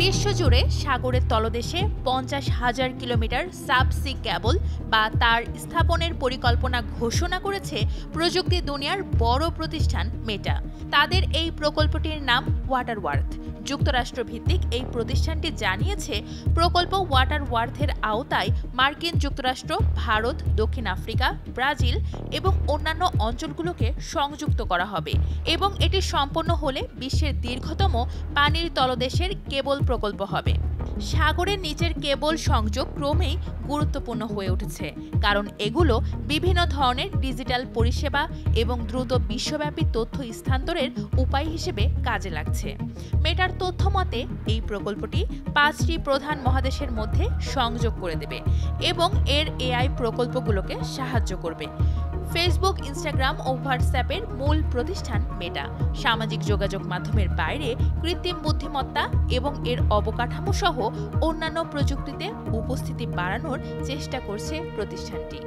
বিশ্বজুড়ে সাগরের তলদেশে 50,000 কিলোমিটার সাবসি কেবল বা তার স্থাপনের পরিকল্পনা ঘোষণা করেছে প্রযুক্তি দুনিয়ার বড় প্রতিষ্ঠান মেটা। তাদের এই প্রকল্পটির নাম ওয়াটার ওয়ার্থ। যুক্তরাষ্ট্রভিত্তিক এই প্রতিষ্ঠানটি জানিয়েছে, প্রকল্প ওয়াটার ওয়ার্থের আওতায় মার্কিন যুক্তরাষ্ট্র, ভারত, দক্ষিণ আফ্রিকা, ব্রাজিল এবং অন্যান্য অঞ্চলগুলোকে সংযুক্ত করা হবে এবং এটি সম্পন্ন হলে বিশ্বের দীর্ঘতম পানির তলদেশের কেবল প্রকল্প হবে। সাগরের নিচের কেবল সংযোগ ক্রমেই গুরুত্বপূর্ণ হয়ে উঠেছে, কারণ এগুলো বিভিন্ন ধরনের ডিজিটাল পরিষেবা এবং দ্রুত বিশ্বব্যাপী তথ্য স্থানান্তরের উপায় হিসেবে কাজে লাগছে। মেটার তথ্য মতে এই প্রকল্পটি 5টি প্রধান মহাদেশের মধ্যে সংযোগ করে দেবে এবং এর এআই প্রকল্পগুলোকে সাহায্য করবে। ফেসবুক, ইনস্টাগ্রাম ও হোয়াটসঅ্যাপের মূল প্রতিষ্ঠান মেটা সামাজিক যোগাযোগ মাধ্যমের বাইরে কৃত্রিম বুদ্ধিমত্তা এবং এর অবকাঠামো সহ অন্যান্য প্রযুক্তিতে উপস্থিতি বাড়ানোর চেষ্টা করছে প্রতিষ্ঠানটি।